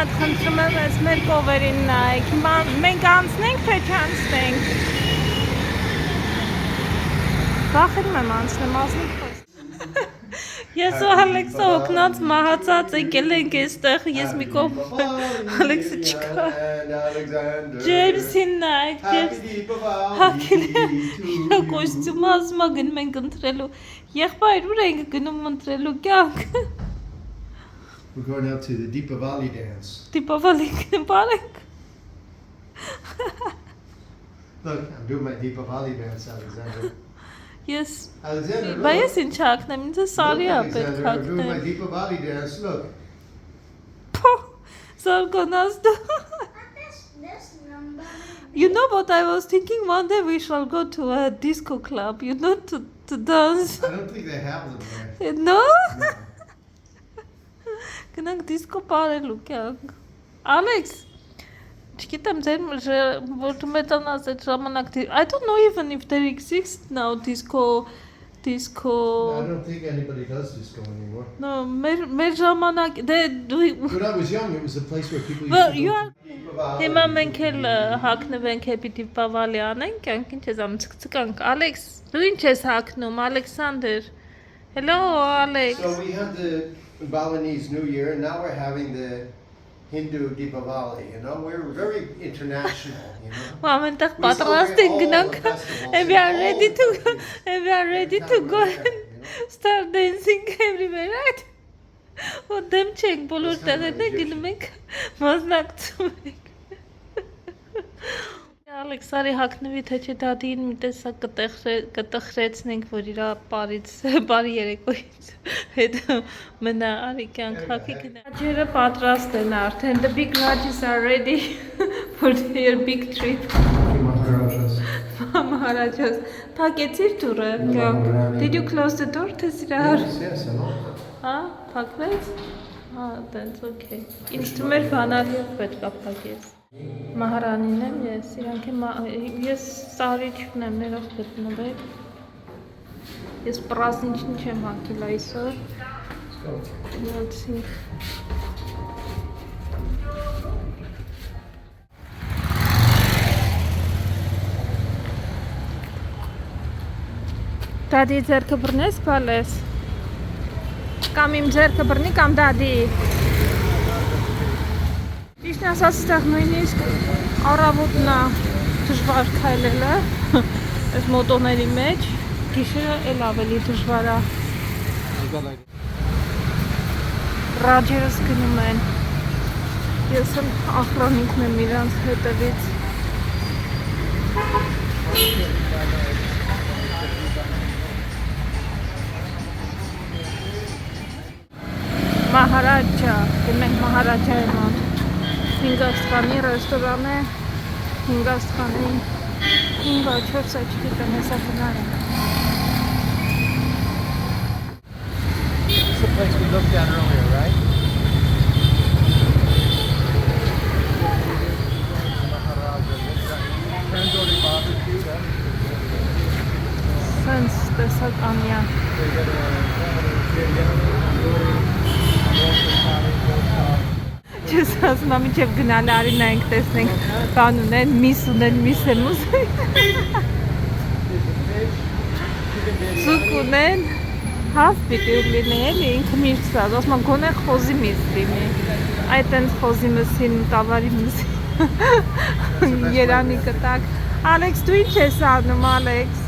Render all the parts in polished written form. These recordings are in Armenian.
հատ խնդրում եմ ես մեր կովերին նայեք, հիմա մենք անցնենք, թե չանցնենք։ Վախենում եմ անցնեմ, ազնիվ խոս։ Ես ու Ալեքսը օգնած մահացած եկել ենք այստեղ, ես մի կողմ Ալեքսը չկա։ Ջեյմսին նայեք, Ջեյմս հագել է իր կոստյումը, ասում է գնում ենք ընտրելու։ Եղբայր, ուր ենք գնում ընտրելու կյանք։ We're going out to the Deepavali dance. Deepavali parek. Look, I'm doing my Deepavali dance, Alexander. Yes. Alexander, look. Բայց ինչ հագնեմ, ինձ սարի է պետք I'm doing my հագնել։ Deepavali dance, look. Զարգանաս դու։ You know what I was thinking? One day we shall go to a disco club, you know, to dance. I don't think they have them there. No? No. Գնանք դիսկո պարելու կյանք։ Ալեքս, չգիտեմ ձեր որ դու մեծանաս այդ ժամանակ I don't know even if there exists now disco I don't think anybody does disco anymore. No, մեր ժամանակ When I was young, it was a place where people Well, used to you go are to Deepavali. Հիմա մենք էլ հագնվենք հեպի դիպավալի անենք, կյանք ինչ ես անում ցկցկանք։ Ալեքս, դու ինչ ես հագնում, Ալեքսանդր։ Hello, Alex. So we had the Balinese New Year, and now we're having the Hindu Deepavali. You know, we're very international. You know. Ամենտեղ We պատրաստ celebrate ենք all գնանք, the festivals and we in are all ready the to countries. and we are ready to Every go time we're there, and start dancing everywhere, right? Ու դեմ չենք, բոլոր տեղերն գնում ենք, մասնակցում ենք։ Ալեքս, արի հագնվի, թե չէ դադին մի տեսակ կտխրեցնենք, որ իր բարից, բարի երեկոյից հետ մնա, արի կյանք հագի գնա։ Ջերը պատրաստ են արդեն, the big lodges are ready for their big trip։ Maharajas, փակեցիր դուռը, կյանք։ Did you close the door, թե սիրահար։ Yes, I know. Հա, փակվեց։ Հա, that's okay։ Ինձ թվում էր բանալիով պետք է փակես։ Մահարանին եմ ես, իրանք ես սարի չունեմ ներող գտնվել։ Ես պրասնիչն չեմ հագել այսօր։ Մոցի։ Դադի ձերքը բռնես, բալես։ Կամ իմ ձերքը բռնի, կամ դադի։ Ճիշտն ասած, ստեղ նույնիսկ առավոտն է դժվար քայլելը, այս մոտոների մեջ, գիշերը էլ ավելի դժվար է։ Ռաջերս գնում են։ Ես եմ ախրանիկն եմ իրանց հետևից։ Մահարաջա, գնենք Մահարաջայի մոտ։ Հինգաստանի ռեստորան է, Հինգաստանի 5-4 չգիտեմ, հեսա գնարենք։ It's the place we looked at earlier, right? Tandoori barbecue, Սենց տեսակ ամյա։ Չես ասում, ամիջև գնալը արի նայենք տեսնենք, բան ունեն, միս ունեն, միս եմ ուզում։ Սուկ ունեն, հավ պիտի լինի էլի, ինքը միշտ սազ, ասում են գոնե խոզի միս լինի, այդ են խոզի մսին, տավարի մսին, երանի կտակ։ Ալեքս, դու ինչ ես անում, Ալեքս։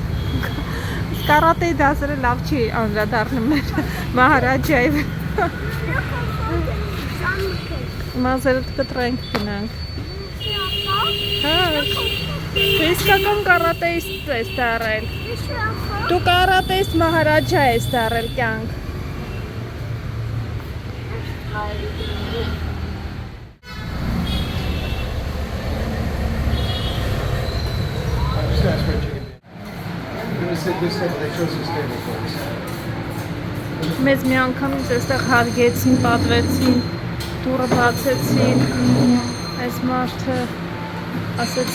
Կարատեի դասերը լավ չի անդրադառնում մեր Մահարաջայի։ Մազերդ կտրենք գնանք։ Հա, իսկական կարատեիստ ես դարել։ Դու կարատեիստ Մահարաջա ես դարել կյանք։ Մեզ մի անգամից այստեղ հարգեցին, պատվեցին, դուռը բացեցին, այս մարդը ասեց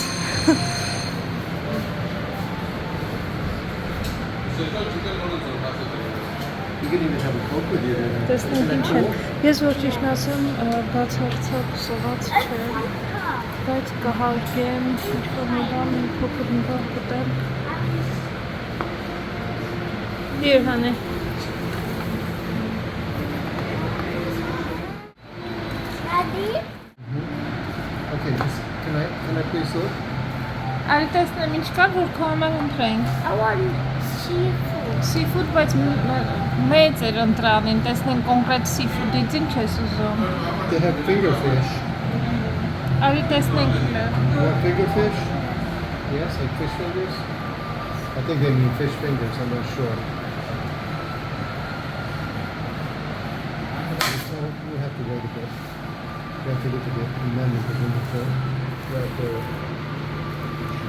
You can even have a Coke with you. Տեսնենք ինչ է։ Ես որ ճիշտն ասեմ, բացարձակ սոված չէ, բայց կհարգեմ ինչ-որ մի բան, մի փոքր մի բան կտեմ։ Here, honey. Okay, can I please look? Արի տեսնեմ ինչ կար, որ քո համար ընտրենք։ I want seafood. Seafood, բայց մեծ էր ընտրանին, տեսնենք կոնկրետ seafood-ից ինչ ես ուզում։ They have finger fish. Արի տեսնենք։ You want finger fish? Yes, like fish fingers? I think they mean fish fingers, I'm not sure. We'll have to wait a bit. We have to look at the menu because we have to...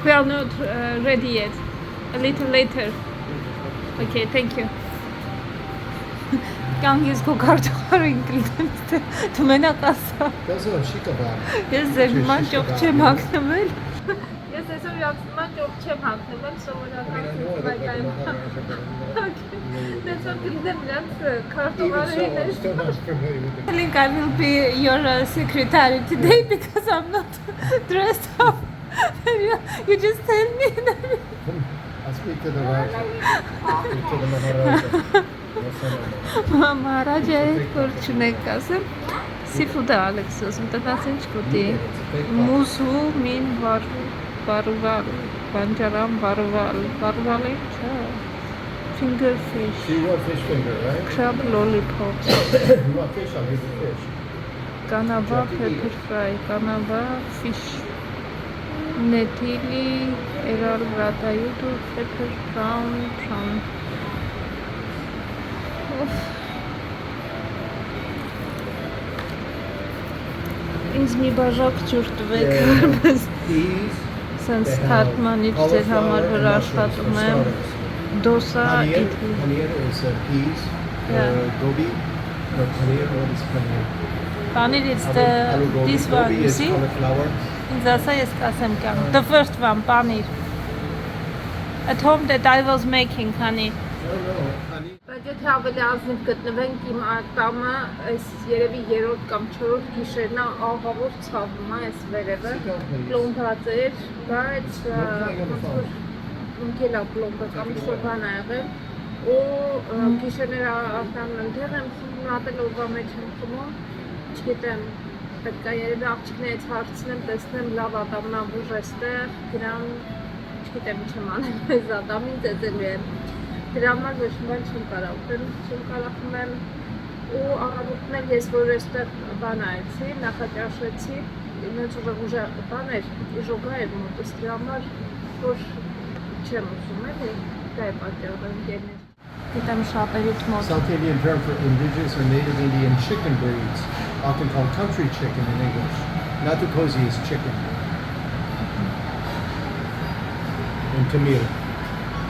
We are not ready yet. A little later. Okay, thank you. Կան ես քո կարճախարը ինքրիդեմ, դու մենակ ասա։ That's a shikabab. Ես ձեր ման ճոխ չեմ հագնվել։ Ես այսօր յացման ճոխ չեմ հագնվել, սովորական ֆուտբոլային։ That's what them that's cartography. I will be your secretary today because I'm not dressed up. You just tell me. I'll speak to the Raja. Speak to the Maharaja. Maharaja որ չունեք ասեմ seafood Alex-ս մտածած ինչ կուտի մուսու մին վարուվալ բանջարան վարուվալի finger fish So you want fish finger, right? crab lollipops You want fish, I'll give you fish. Canava pepper fry canava fish netili eral ratayutu pepper prawn Ինձ մի բաժակ ջուր տվեք, որպես սենց թարգմանիչ ձեր համար որ աշխատում եմ, դոսա, իդլի։ Paneer is peas, gobi, or paneer, what is paneer? Paneer is Aloo gobi. this one, Gobi you is see? cauliflower. Ինձ ասա ես կասեմ կան, the first one, paneer. At home that I was making, honey. No, paneer. Բայց եթե ավելի ազնիվ գտնվենք իմ ատամը, այս երևի երրորդ կամ չորրորդ գիշերն է աղավոր ցավում է այս վերևը, պլոմբած էր, բայց ընկել է պլոմբը կամ ինչ-որ բան ա եղել, ու գիշերները արտանն ընդեղ եմ խմում, ատել օրվա մեջ եմ խմում, չգիտեմ, պետք է երևի աղջիկներից հարցնեմ, տեսնեմ լավ ատամն աբուժ էստեղ, դրան չգիտեմ ինչ եմ անել այս ատամին ծեծելու եմ։ Դրա համար ոչ մի բան չեմ կարող ուտել, չեմ կարող խմել ու առավոտն էլ ես որ այստեղ բան այցի, նախաճաշեցի, ինձ ուժեղ բան էր, ժոգա էր մոտս, դրա համար որ չեմ ուզում էլի, դա է պատճառը ընկերներ։ Գիտեմ շատերից մոտ։ South Indian term for indigenous or native Indian chicken breeds, often called country chicken in English. Natukosi is chicken. In Tamil,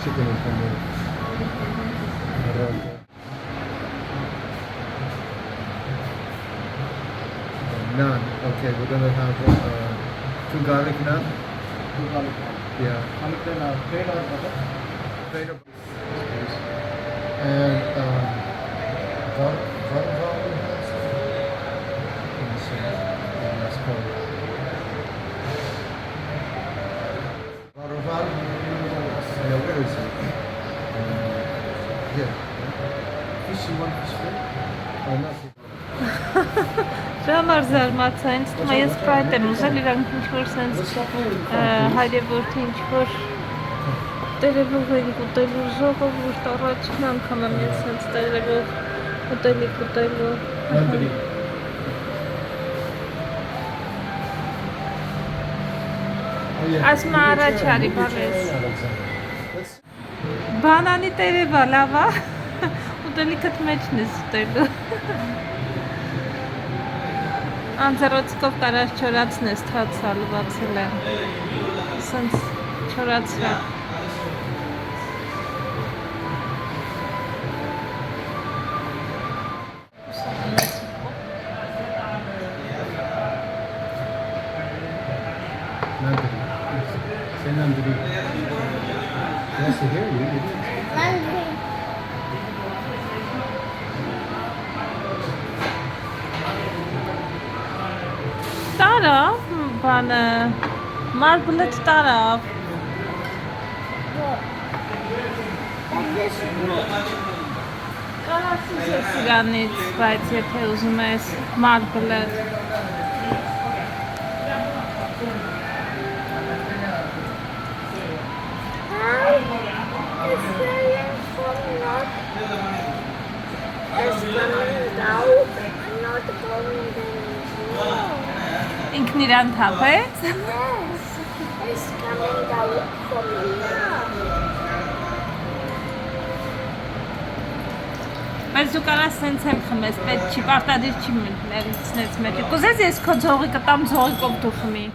chicken in Tamil. Naan. Okay, we're gonna have 2 garlic naan. 2 garlic naan. Yeah. Plain or butter? Plain of and Varoval. Yeah, where is it? Here. Fish, you want fish fry? Or nothing? Ժամար զարմացա, ինձ թվում է ես պրայտ եմ ուզել, իրանք ինչ-որ սենց հայրևորդի ինչ-որ տերևով էինք ուտելու ժողովուրդ առաջին անգամ եմ ես սենց տերևով ուտելիք ուտելու։ Ասմա առաջ արի բարես։ Բանանի տերևա լավա, ուտելիքըտ մեջն ես ուտելու։ Անձեռոցկով կարած չորացն ես թացալ, բացել եմ, սենց չորացրել։ Nandri. Say Nandri. Yes, to hear you. տարավ, բանը, մարբլետ տարավ։ Կարասիս ես իրանից, բայց եթե ուզում ես մարբլետ։ It's very not. It's coming out. Not going anymore. Ինքն իրան թափեց։ Yes, it's coming out from here. Բայց դու կարաս սենց եմ խմես, պետք չի, պարտադիր չի մերիցնեց մեջ։ Կուզես ես քո ձողի կտամ ձողիկով դու խմի։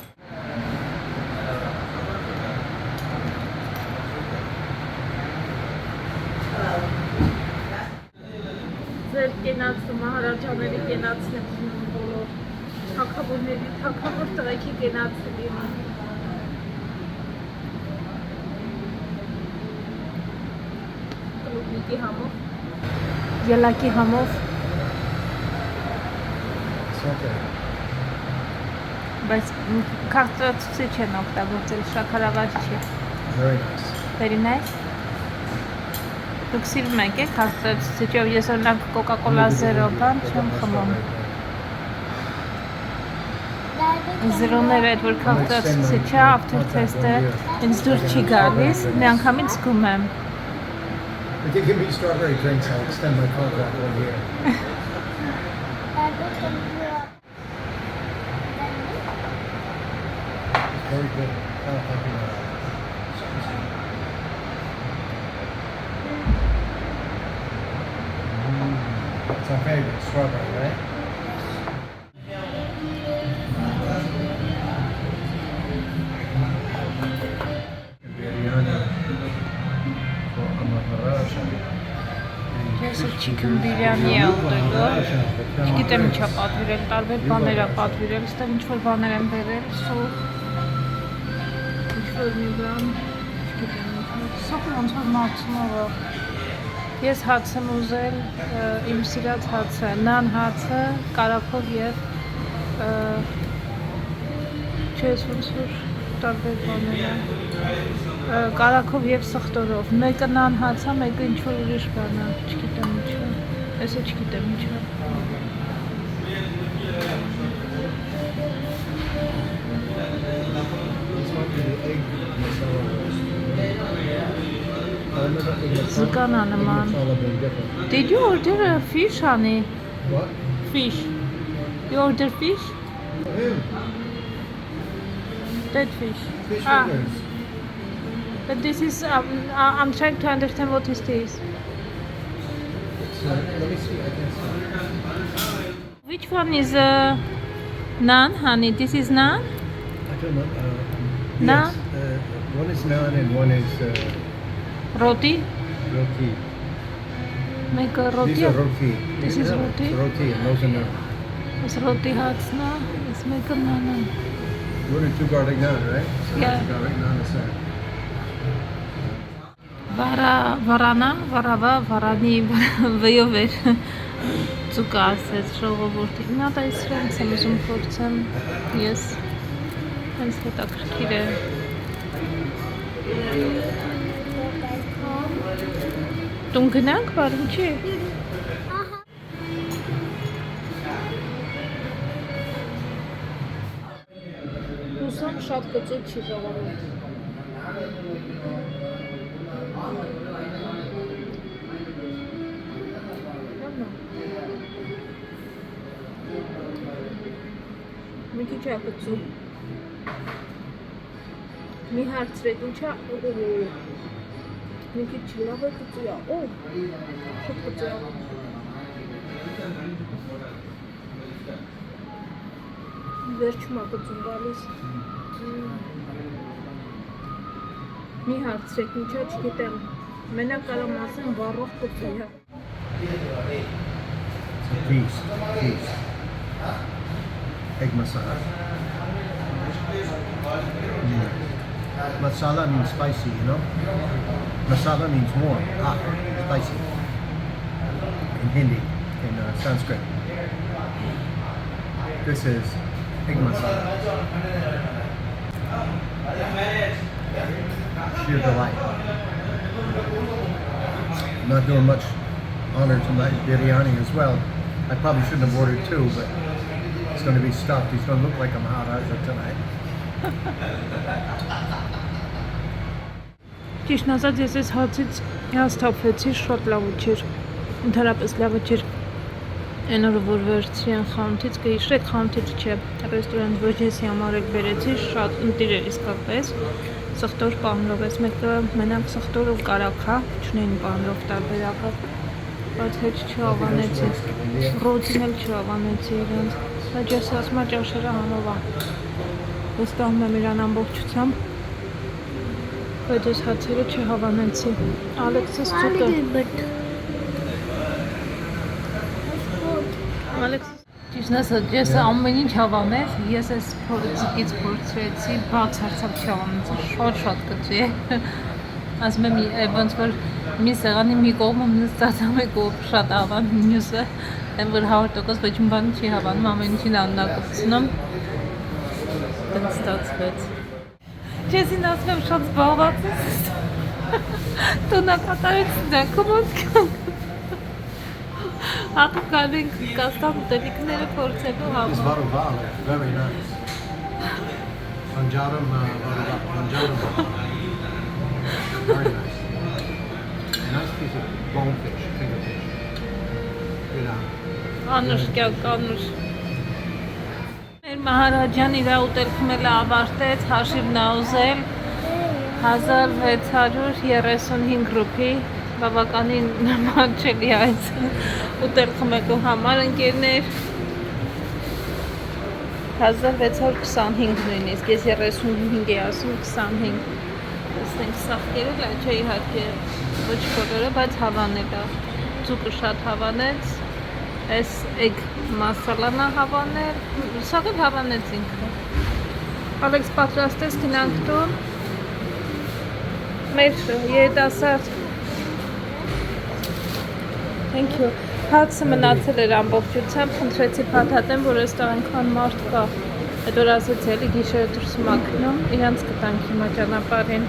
Ձեր կենացը, մահարաջաների կենացն է խմում բոլոր, թագավորների, թագավոր տղեկի կենացը լինում։ Կլուբնիկի համով։ Ելակի համով։ It's okay. Բայց կարծրացուցիչ են օգտագործել, շաքարավազ չի։ Very nice. Very nice։ Դուք սիրում եք կարծրացուցիչով, ես օրինակ կոկա-կոլա զերո բան չեմ խմում։ Զերոները այդ որ կարծրացուցիչ է, after test-ը ինձ դուր չի գալիս, մի անգամից զգում եմ։ If you give me strawberry drinks, I'll extend my contract 1 year. Very good. It's our favorite, strawberry, right? Ես chicken biryani է ուտելու, չգիտեմ ինչա պատվիրել, տարբեր բաներ է պատվիրել, ստեղ ինչ-որ բաներ են բերել, սոխ, ինչ-որ մի բան, չգիտեմ ինչ-որ, սոխը ոնց որ մածունով է։ Ես հաց եմ ուզել, իմ սիրած հացը, նան հացը, կարափով և, չես ոնց որ տարբեր բաներ է, կարաքով և սխտորով, մեկը նան հացա, մեկը ինչ-որ ուրիշ բան է, չգիտեմ ինչ է, եսը չգիտեմ ինչ է։ Զգան է նման։ Did you order a fish, honey? What? Fish. You order fish? Dead fish. Fish Ah. fingers. But this is, I'm trying to understand what is this. So, let me see, I can see. Which one is naan, honey? This is naan? I don't know. Naan? Yes, one is naan and one is Roti? roti. Make a roti? These are roti. This is roti? It's roti and those are naan. It's roti hats na. Let's make a naan. You ordered 2 garlic naan, right? So Yeah. that's garlic naan is that. Վարանա, վարավա, վարանի, վյով էր ծուկա ասեց ժողովորդի։ Նա դա ես սրանց եմ ուզում փորձեմ, ես հենց հետաքրքիր է։ Տուն գնանք, բար ինչի։ Հուսամ շատ կծուկ չի ժողովուրդ։ Մի քիչ է կծու։ Մի հարցրեք, ինչա, մի քիչ լավ է կծու է, շատ կծու է։ Վերջում է կծուն գալիս։ Մի հարցրեք, ինչա չգիտեմ, մենակ կարամ ասեմ վառող կծու է։ Feast. Egg masala. Masala means spicy, you know? Masala means warm, hot, spicy. In Hindi, in Sanskrit. This is Egg masala. Sheer delight. I'm not doing much honor to my biryani as well. I probably shouldn't have ordered two, but it's going to be stuffed. He's going to look like a Maharaja tonight. Ճիշտն ասած, ես այս հացից հաստափվեցի, շատ լավը չէր, ընդհանրապես լավը չէր, այն օրը, որ վերցրի են խանութից, կհիշրեք խանութից չէ, ռեստորանից ոչ ես համար եք բերեցի, շատ ընտիր էր իսկապես, սխտոր պանրով, ես մեկը մենակ սխտոր ու կարակա, չունեին պանրով տարբերակը, բայց հետ չհավանեցի, ռոձին էլ չհավանեցի իրենց, բայց ես ասմա ճաշերը հանովա, վստահում եմ իրան ամբողջությամբ, բայց ես հացերը չհավանեցի, Ալեքսս ծուտը, ճիշտն ասած, ես ամեն ինչ հավանեց, ես այս ձգից փորձեցի, բացարձակ չհավանեցի, շատ կծի է, ասում եմ, ոնց որ մի սեղանի մի կողմը նստած ամեն կողմ շատ հավան, մյուսը, այն որ 100% ոչ մի բան չի հավանում, ամեն ինչին աննակությունում, դեն ստացվեց։ Չեսին ասում եմ շատ զբաղված ես, տոնակատարեցին դակում ոտքան, հատուկ գալու ենք կաստան ուտելիքները փորձելու It's համար։ varuvale, very nice. Manjaram varuvale. Very nice. Nice piece of bonefish, fingerfish. You know. Անուշ կյանք, անուշ։ Մեր Մահարաջան իր ուտելքումելը ավարտեց, հաշիվն ուզել 1635 ռուպի, բավականին նմանչելի այս ուտելքումելու համար ընկերներ 1625 նույնիսկ, ես 35 է ասում 25, տեսնենք սաղկերել է, չէ իհարկե ոչ բոլորը, բայց հավանել է, ձուկը շատ հավանեց, այս էգ մասալանա հավանել, սաղ էլ հավանեց ինքը։ Ալեքս պատրաստեց գնանք տուն, մեր երիտասարդ Thank you. Հացը մնացել էր ամբողջությամբ, խնդրեցի փաթաթեմ, որ այստեղ այնքան մարդ կա, այդ որ ասեց էլի գիշերը դուրս մաքնում, իրանց կտանք հիմա ճանապարհին։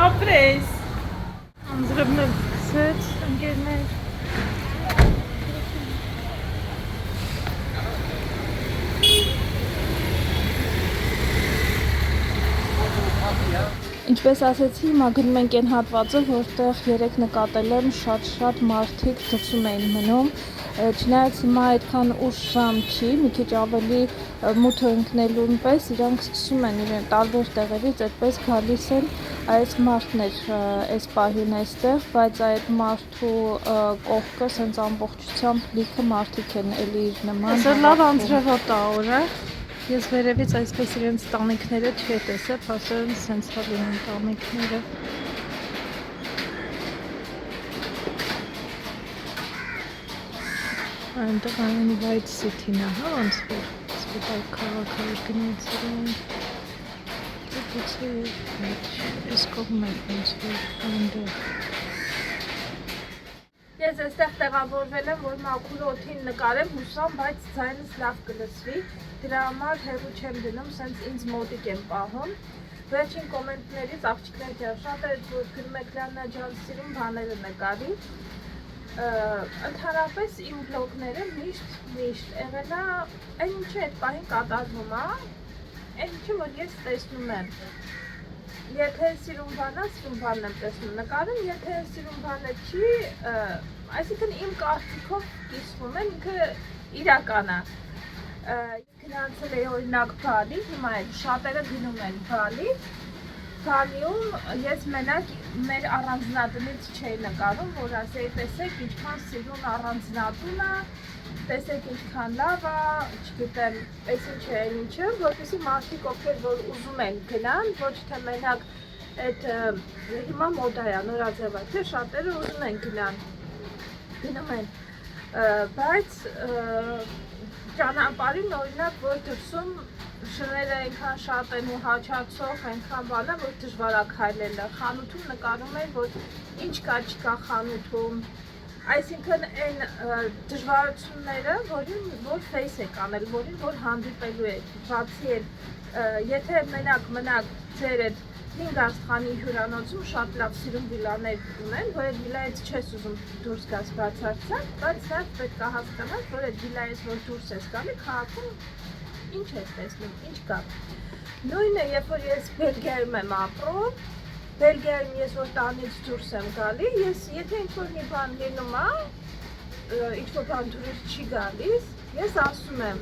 Ապրես։ Անձրևն էլ գցեց, ընկերներ։ Ինչպես ասեցի, հիմա գնում ենք այն հատվածը, որտեղ երեք նկատել եմ շատ մարդիկ դրսում էին մնում, չնայած հիմա այդքան ուշ ժամ չի, մի քիչ ավելի մութը ընկնելուն պես իրանք սկսում են իրեն տարբեր տեղերից այդպես գալիս են, այս մարդն էր այս պահին այստեղ, բայց այդ մարդու կողքը սենց ամբողջությամբ լիքը մարդիկ են էլի իր նման։ Այսօր լավ անձրևոտ է օրը։ Ես վերևից այսպես իրենց տանիքները չի տեսել, փաստորեն սենց հալին են տանիքները։ Այնտեղ այն White City-ն է, հա, ոնց որ սպիտակ քաղաքը գնացել են։ Գուցե այս կողմը ոնց որ այնտեղ։ Ես այստեղ տեղավորվել եմ, որ մաքուր օդին նկարեմ, հուսամ, բայց ձայնս լավ կլսվի։ Դրա համար հեռու չեմ դնում, սենց ինձ մոտիկ եմ պահում։ Վերջին կոմենտներից աղջիկներ դեռ շատ է, որ գնում եք Լաննա ջան սիրում բաները նկարի։ Ընդհանրապես իմ վլոգները միշտ եղել է այն ինչը այդ պահին կատարվում է, այն ինչը որ ես տեսնում եմ։ Եթե սիրում բանն եմ տեսնում նկարում, եթե սիրում բանը չի, այսինքն իմ կարծիքով կիսվում եմ, ինքը իրական է։ Գնացել էի օրինակ Բալի, հիմա էլ շատերը գնում են Բալի։ Բալիում ես մենակ մեր առանձնատնից չէի նկարում, որ ասեի տեսեք ինչքան սիրուն առանձնատուն է, տեսեք ինչքան լավ է, չգիտեմ, այս ինչ է, ինչը, որպեսզի մարդիկ ովքեր որ ուզում են գնան, ոչ թե մենակ այդ հիմա մոդա է, նորաձև է, թե շատերը ուզում են գնում են, բայց ճանապարհին օրինակ որ դրսում շները այնքան շատ են ու հաճացող, այնքան բան է, որ դժվար է քայլելը։ Խանութում նկարում են, որ ինչ կա չկա խանութում, Այսինքն այն դժվարությունները, որ face եք անել, որ հանդիպելու եք, բացի էլ, եթե մենակ ձեր այդ 5 աստղանի հյուրանոցում շատ լավ սիրուն վիլաներ ունեն, որ այդ վիլայից չես ուզում դուրս գաս բացարձակ, բայց դա պետք է հասկանաս, որ այդ վիլայից որ դուրս ես գալի, քաղաքում ինչ ես տեսնում, ինչ կա։ Նույնը, երբ որ ես Բելգիայում եմ ապրում, Բելգիայում ես որ տանից դուրս եմ գալի, եթե ինչ-որ մի բան լինում է, ինչ-որ բան դուրս չի գալիս, ես ասում եմ,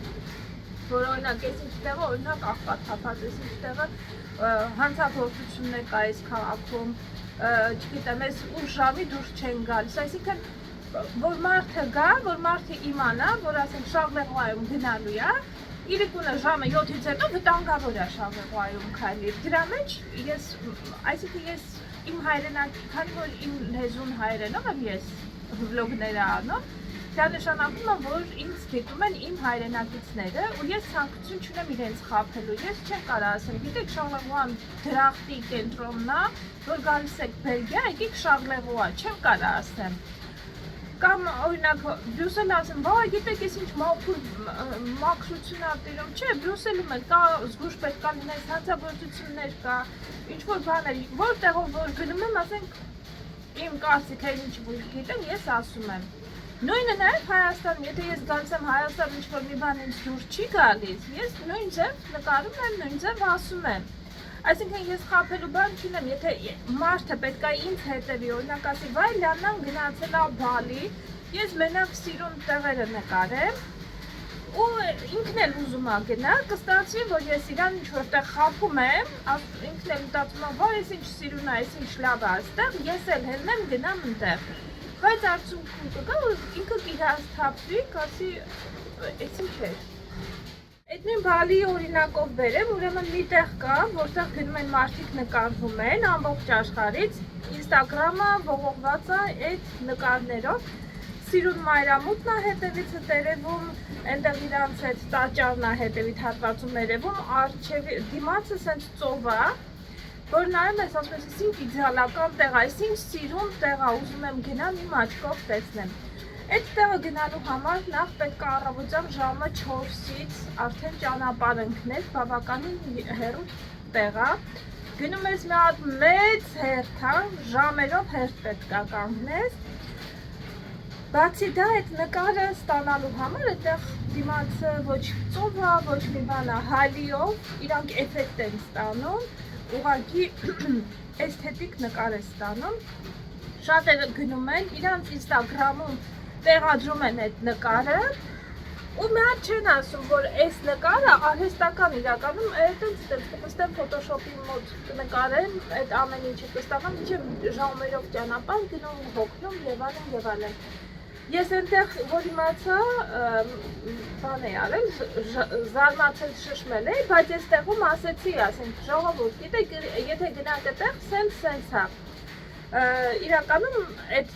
որ օրինակ ես ինչ տեղը, օրինակ աղբաթափած ես ինչ տեղը, հանցագործություններ կա այս քաղաքում, չգիտեմ, ես 8 ժամի դուրս չեն գալիս, այսինքն, որ մարդը գա, որ մարդը իմանա, որ ասենք Շարլերոյում գնալու է, իրիկունը ժամը 7-ից հետո վտանգավոր է Շարլերոյում քայլել։ Դրա մեջ այսինքն ես իմ հայրենակ, քանի որ իմ լեզուն հայերենով եմ ես վլոգները անում, դա նշանակում է, որ ինձ դիտում են իմ հայրենակիցները ու ես ցանկություն չունեմ իրենց խաբելու։ Ես չեմ կարող ասեմ, գիտեք Շարլերոյում դրախտի կենտրոնն է, որ գալիս եք Բելգիա, եկեք Շարլերոյ, չեմ կարող ասեմ։ Կամ օրինակ Բրյուսել ասեմ, բա գիտեք ես ինչ մաքրություն ատերում, չէ, Բրյուսելում էլ կա զգուշ պետք է լինես հանցագործություններ կա, ինչ-որ բաներ, որտեղով որ գնում եմ, ասենք իմ կարծիքը ինչ որ գիտեմ, ես ասում եմ։ Նույնը նաև Հայաստանում, եթե ես գալիս եմ Հայաստան ինչ-որ մի բան ինձ դուր չի գալիս, ես նույն ձև նկարում եմ, նույն ձև ասում եմ։ Այսինքն ես խաբելու բան չունեմ, եթե մարդը պետք է ինձ հետևի, օրինակ ասի, վայ Լիանան գնացել է Բալի, ես մենակ սիրուն տեղերը նկարեմ, ու ինքն էլ ուզում է գնա, կստացվի, որ ես իրան ինչ-որ տեղ խաբում եմ, ինքն էլ մտածում է, վայ ես ինչ սիրուն է, ես ինչ լավ է այստեղ, ես էլ հելնեմ գնամ այնտեղ։ Բայց արդյունքում կգա, ինքը կիրասթափվի, կասի, այս ինչ էր։ Այդ նույն Բալի օրինակով բերեմ, ուրեմն մի տեղ կա, որտեղ գնում են մարդիկ նկարվում են ամբողջ աշխարհից, Instagram-ը ողողված է այդ նկարներով, սիրուն մայրամուտն է հետևից տերևում, այնտեղ իրանց այդ տաճարն է հետևից հատվածում երևում, առջևի դիմացը սենց ծով է, որ նայում ես ասում ես ինչ իդեալական տեղ է, ինչ սիրուն տեղ է, ուզում եմ գնամ իմ աչքով տեսնեմ։ Այդ տեղը գնալու համար նախ պետք է առավոտյան ժամը 4-ից արդեն ճանապարհ ընկնել, բավականին հեռու տեղ է։ Գնում ես մի հատ մեծ հերթ է, ժամերով հերթ պետք է կանգնես։ Բացի դա այդ նկարը ստանալու համար այդտեղ դիմացը ոչ ծով է, ոչ մի բան է, հալիով իրանք էֆեկտ են ստանում, ուղղակի էսթետիկ նկար է ստանում։ Շատերը գնում են, իրանց Instagram-ում տեղադրում են այդ նկարը ու մի հատ չեն ասում, որ այս նկարը արհեստական իրականում այդտենց կստեմ Photoshop-ի մոտ կնկարեն, այդ ամեն ինչը կստանամ, ինչը ժամերով ճանապարհ գնում, հոգնում եւ այլն։ Ես այնտեղ որ իմացա, բան է արել, զարմացել շշմել էի, բայց այս տեղում ասեցի, ասենք ժողովուրդ, գիտեք, եթե գնաք այդտեղ, սենց է։ Իրականում այդ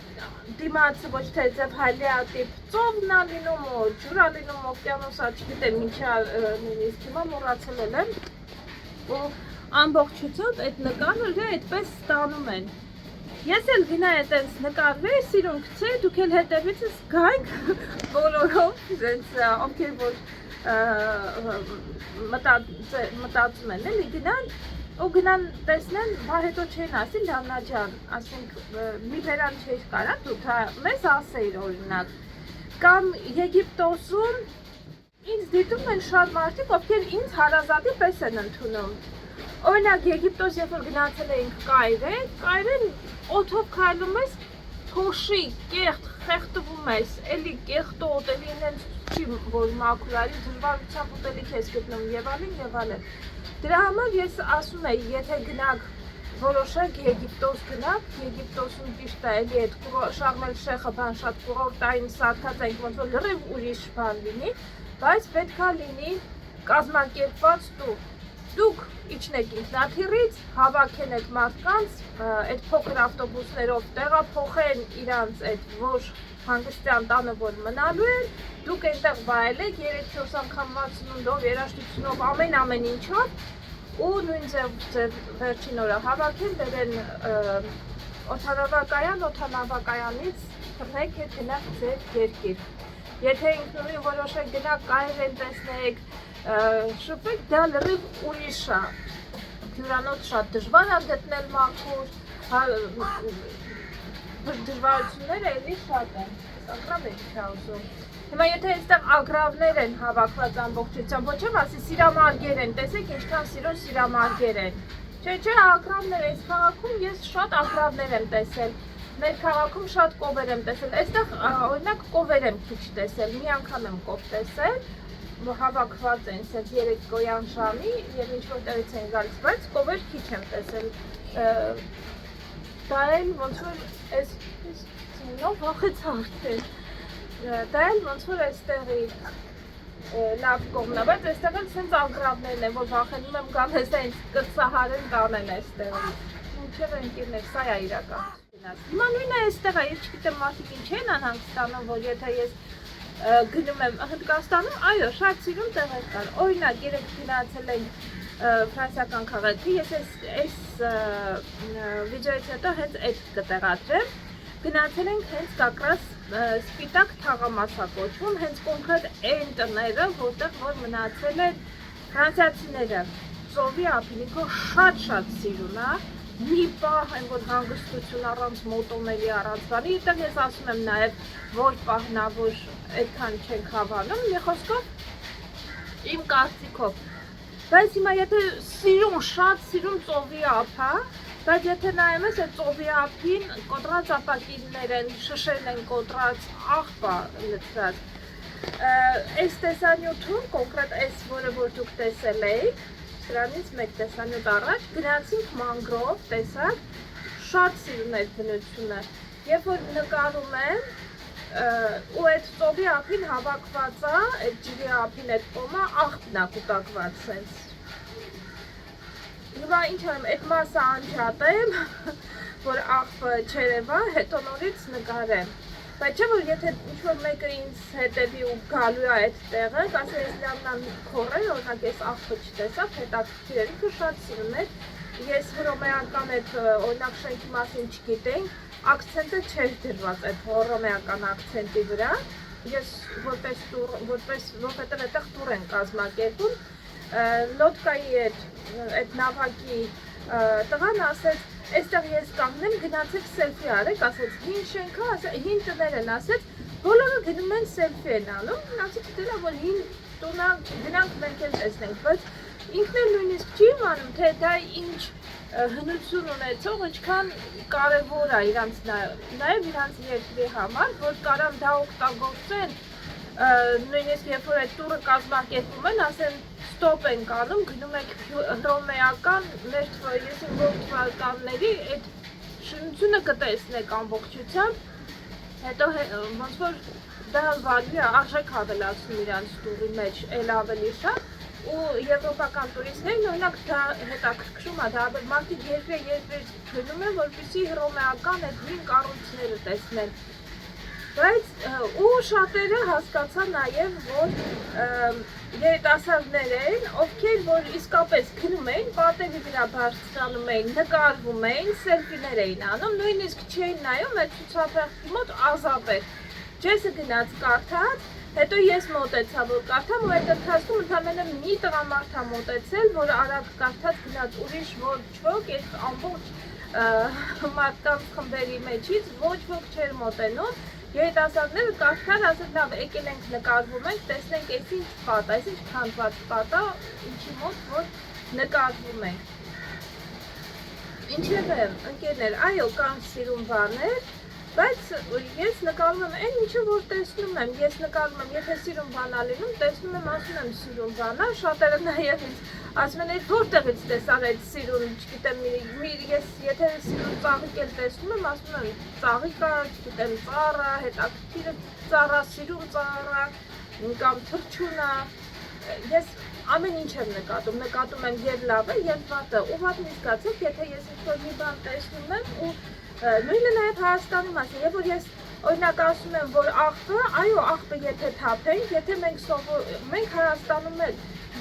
դիմացը ոչ թե ձև հալիատիպ ծովն է լինում, ջուր է լինում, օվկիանոսա, չգիտեմ, ինչա նույնիսկ հիմա մոռացել եմ, ու ամբողջությամբ այդ նկարը այդպես ստանում են։ Ես էլ գնայի այտենց նկարվեի, սիրուն գցեի, դուք էլ հետևիցս գայք բոլորով, ովքեր որ մտածում են, էլի գնան, ու գնան տեսնեն, բա հետո չեն ասի Լիանա ջան, ասենք մի բերան չէր կարա, դու մեզ ասեիր օրինակ, կամ Եգիպտոսում ինձ դիտում են շատ մարդիկ, ովքեր ինձ հարազատի պես են ընդունում։ Օրինակ Եգիպտոս, երբ որ գնացել էինք Կայրեն օդով քայլում ես, փոշի, կեղտ, խեղդվում ես, էլի կեղտոտ, էլի ինձ չի որ մաքուրարի դժվարությամբ ուտելիք ես գտնում եւ այլն։ Դրա համար ես ասում եի, եթե գնաք որոշեք Եգիպտոս գնաք, Եգիպտոսում ճիշտ է, էլի այդ Շարմ el-Շեյխը բան շատ կուրորտային սարքած ենք, ոնց որ լրիվ ուրիշ բան լինի, բայց պետք է լինի կազմակերպված տուր։ Դուք իջնեք ինքնաթիռից, հավաքեն այդ մարդկանց, այդ փոքր ավտոբուսներով տեղափոխեն իրանց այդ որ հանգստյան տանը որ մնալու են, դուք այնտեղ վայելեք 3-4 անգամ մաքսիմումով, երաժշտությունով, ամեն ինչով ու նույն ձև վերջին օրը հավաքեն, բերեն օդանավակայան, օդանավակայանից թռնեք հետ գնաք ձեր երկիր։ Եթե ինքնուրույն որոշեք գնաք կայրեն տեսնեք, շփվեք, դա լրիվ ուրիշ է։ Հյուրանոց շատ դժվար է գտնել մաքուր, դժվարությունները էլի շատ են, անգամ եք չասում։ Հիմա եթե այստեղ ագրավներ են հավաքված ամբողջությամբ, ոչ եմ ասի սիրամարգեր են, տեսեք ինչքան սիրուն սիրամարգեր են։ Չէ, ագրավներ այս քաղաքում ես շատ ագրավներ եմ տեսել, մեր քաղաքում շատ կովեր եմ տեսել, այստեղ օրինակ կովեր եմ քիչ տեսել, մի անգամ եմ կով տեսել, հավաքված են սենց 3-օյան ժամի և ինչ-որ տեղից են գալիս, բայց կովեր քիչ եմ տեսել, դա էլ ոնց որ այս նով վախեց արդեն, դա էլ ոնց որ այստեղի լավ կողմն է, բայց այստեղ էլ սենց ագրավներն են, որ վախենում եմ գամ հեսա ինձ կծահարեն տանեն այստեղի, մինչև ընկիրներ, սա է իրական։ Հիմա նույնը այստեղ է, ես չգիտեմ մարդիկ ինչ են անհանգստանում, որ եթե ես գնում եմ Հնդկաստանում, այո, շատ սիրուն տեղեր կան, օրինակ երեք գնացել ենք ֆրանսիական քաղաքի, ես այս վիդեոից հետո հենց այդ կտեղադրեմ, գնացել ենք հենց կակրաս սպիտակ թաղամասա կոչվում, հենց կոնկրետ այն տները, որտեղ որ մնացել են ֆրանսիացիները, ծովի ափինիկը շատ սիրուն է, մի պահ այն որ հանգստություն առանց մոտոների առանց բանի, այդտեղ ես ասում եմ նաև որ պահն է, որ այդքան չենք հավանում, մի խոսքով իմ կարծիքով, բայց հիմա եթե սիրուն, շատ սիրուն ծովի ափ է, բայց եթե նայում ես այդ ծովի ափին կոտրած ապակիններ են, շշերն են կոտրած, աղբա լցրած, այս տեսանյութում, կոնկրետ այս որը որ դուք տեսել եք, սրանից մեկ տեսանյութ առաջ, գնացինք մանգրով, տեսակ, շատ սիրուն էր բնությունը, երբ որ նկարում եմ, ու այդ ծովի ափին հավաքված է, այդ ջրի ափին այդ կոմը աղբն է կուտակված սենց։ Հիմա ինչ եմ, այդ մասը անջատեմ, որ աղբը չերևա, հետո նորից նկարեմ։ Բայց չէ, որ եթե ինչ-որ մեկը ինձ հետևի ու գալու է այդ տեղը, կասի ես լավնան քորել, օրինակ ես աղբը չտեսավ, հետաքրքիր էր, ինքը շատ սիրուն էր, ես հռոմեական այդ օրինակ շենքի մասին չգիտենք, ակցենտը չէր դրված այդ հռոմեական ակցենտի վրա, ես որովհետև այդտեղ տուր են կազմակերպում, լոդկայի այդ նավակի տղան ասեց, այստեղ ես կանգնեմ, գնացեք սելֆի արեք, ասեց, հին շենքը, հին տներ են, ասեց, բոլորը գնում են սելֆի են անում, ասեց, դրա որ հին տունա գնանք մենք էլ տեսնենք, բայց ինքն էլ նույնիսկ չի իմանում, թե դա ինչ հնություն ունեցող, ինչքան կարևոր է իրանց նաև իրանց երկրի համար, որ կարան դա օգտագործեն, նույնիսկ երբ որ այդ տուրը կազմակերպում են, ասեն ստոպ ենք անում, գնում եք հռոմեական մեր թվականների այդ շինությունը կտեսնեք ամբողջությամբ, հետո ոնց որ դա վալի արժեք ավելացնում իրանց տուրի մեջ էլ ավելի շատ ու եվրոպական տուրիստներն օրինակ դա հետաքրքրում է, դա մարդիկ երկրի գնում են, որպեսզի հռոմեական այդ հին կառույցները տեսնեն։ Բայց ու շատերը հասկացա նաև, որ երիտասարդներ են, ովքեր որ իսկապես գնում էին, պատերի վրա բարձրանում էին, նկարվում էին, սելֆիներ էին անում, նույնիսկ չէին նայում այդ ցուցափեղկի մոտ ազատ էր։ Ջեսը գնաց կարդաց, հետո ես մոտեցա, որ կարդամ ու այդ ընթացքում ընդամենը մի տղամարդ է մոտեցել, որ արագ կարդաց գնաց ուրիշ ոչ ոք, այդ ամբողջ մարդկանց խմբերի մեջից ոչ ոք չէր մոտենում։ Երիտասարդները կարդան, ասել լավ, եկել ենք նկարվում ենք, տեսնենք այս ինչ պատ, այս ինչ քանդված պատ է, ինչի մոտ որ նկարվում ենք։ Ինչևէ, ընկերներ, այո, կան սիրուն բաներ, բայց ես նկարում եմ այն ինչը որ տեսնում եմ, ես նկարում եմ, եթե սիրուն բան ա լինում, տեսնում եմ, ասում եմ սիրուն բան ա, շատերը նաև ինձ ասում են, որտեղից տեսար այդ սիրուն, չգիտեմ, ես եթե սիրուն ծաղիկ էլ տեսնում եմ, ասում եմ, ծաղիկ ա, չգիտեմ, ծառ ա, հետաքրքիր ծառ ա, սիրուն ծառ ա, կամ թռչուն ա, ես ամեն ինչ եմ նկատում եմ և լավը, և վատը, ու վատ մի զգացեք, եթե ես ինչ-որ մի բան տեսնում եմ ու նույնը նաև Հայաստանի մասին, երբ որ ես օրինակ ասում եմ, որ աղբը, այո, աղբը եթե թափենք, եթե մենք Հայաստանում էլ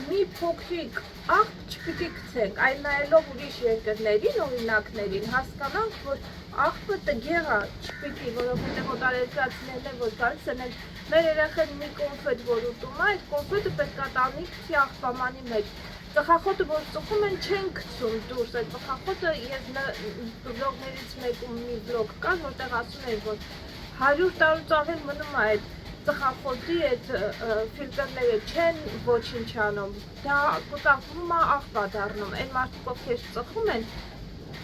մի փոքրիկ աղբ չպիտի գցենք, այլ նայելով ուրիշ երկրներին, օրինակներին, հասկանանք, որ աղբը տգեղ է, չպիտի, որովհետև օտարերկրացիներն են, որ գալիս են, մեր երեխեն մի կոնֆետ, որ ուտում է, այդ կոնֆետը պետք է տանի գցի աղբամանի մեջ։ Ծխախոտը, որ ծխում են, չեն գցում դուրս, այդ ծխախոտը ես բլոգներից մեկում մի բլոգ կար, որտեղ ասում էին, որ 100 տարուց ավել մնում է այդ ծխախոտի այդ ֆիլտրները չեն ոչինչ անում, դա կուտակվում է աղբա դառնում, այն մարդիկ ովքեր ծխում են,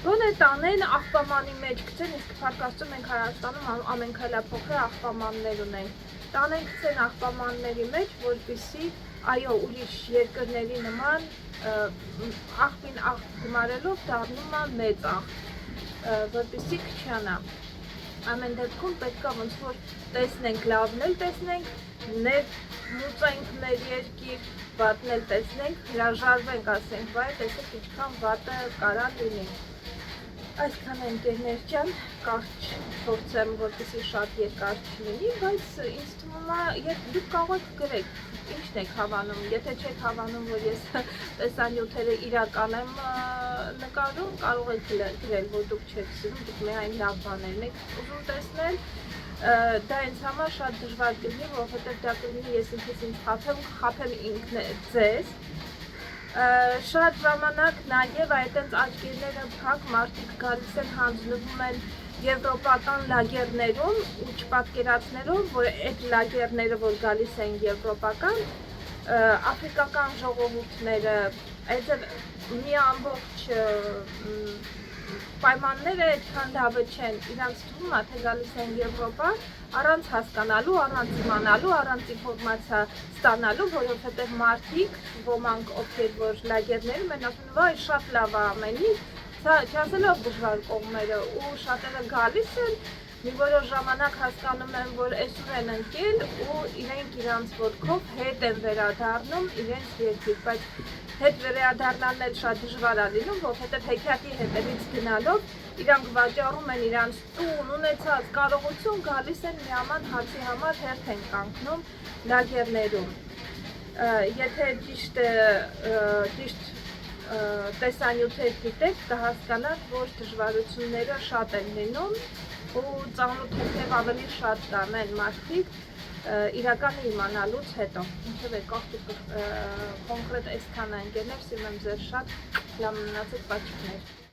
ոնե տանեն աղբամանի մեջ գցեն, իսկ փառք մենք Հայաստանում ամենքայլափոքր աղբամաններ ունենք, տանեն գցեն աղբամանների մեջ, որպեսզի այո ուրիշ երկրների նման աղբին աղբ գմարելով դառնում է մեծ աղբ, որպեսզի քչանա։ Ամեն դեպքում պետք է ոնց որ տեսնենք, լավն էլ տեսնենք, ներմուծենք մեր երկիր, վատն էլ տեսնենք, հրաժարվենք, ասենք, վայ, տեսեք ինչքան վատը կարա լինի։ Այսքան է ընկերներ ջան, կարճ փորձեմ, որպեսզի շատ երկար չլինի, բայց ինձ թվում է, դուք կարող եք գրեք, ինչն եք հավանում, եթե չեք հավանում, որ ես տեսանյութերը իրական եմ նկարում, կարող եք գրել, որ դուք չեք սիրում, դուք միայն լավ բաներն եք ուզում տեսնել, դա ինձ համար շատ դժվար կլինի, որովհետև դա կլինի ես ինքս խաբեմ ինքն ձեզ, շատ ժամանակ նաև այդպես աչքերները փակ մարդիկ գալիս են հանձնվում են եվրոպական լագերներում ու չպատկերացնելով, որ այդ լագերները, որ գալիս են եվրոպական, աֆրիկական ժողովուրդները, այդ մի ամբողջ պայմանները այդքան լավը չեն, իրանց թվում է, թե գալիս են Եվրոպա, առանց հասկանալու, առանց իմանալու, առանց ինֆորմացիա ստանալու, որովհետև մարդիկ, ոմանք ովքեր որ լագերներում են ասում, վայ, շատ լավ է ամեն ինչ, չասելով դժվար կողմերը ու շատերը գալիս են, մի որոշ ժամանակ հասկանում են, որ այսուր են ընկել ու իրենք իրանց ոտքով հետ են վերադառնում իրենց երկիր, բայց հետ վերադառնալն էլ շատ դժվար է լինում, որովհետև հեքիաթի հետևից գնալով իրանք վաճառում են իրանց տուն, ունեցած կարողություն, գալիս են միաման հացի համար հերթ են կանգնում լագերներում։ Եթե ճիշտ տեսանյութեր դիտեք, կհասկանաք, որ դժվարությունները շատ են լինում ու ծանոթ ավելի շատ կանեն մարդիկ իրականը իմանալուց հետո։ Ինչև է կողք կոնկրետ այսքան ընկերներ, սիրում եմ ձեր շատ, լավ մնացեք, պատճիկներ։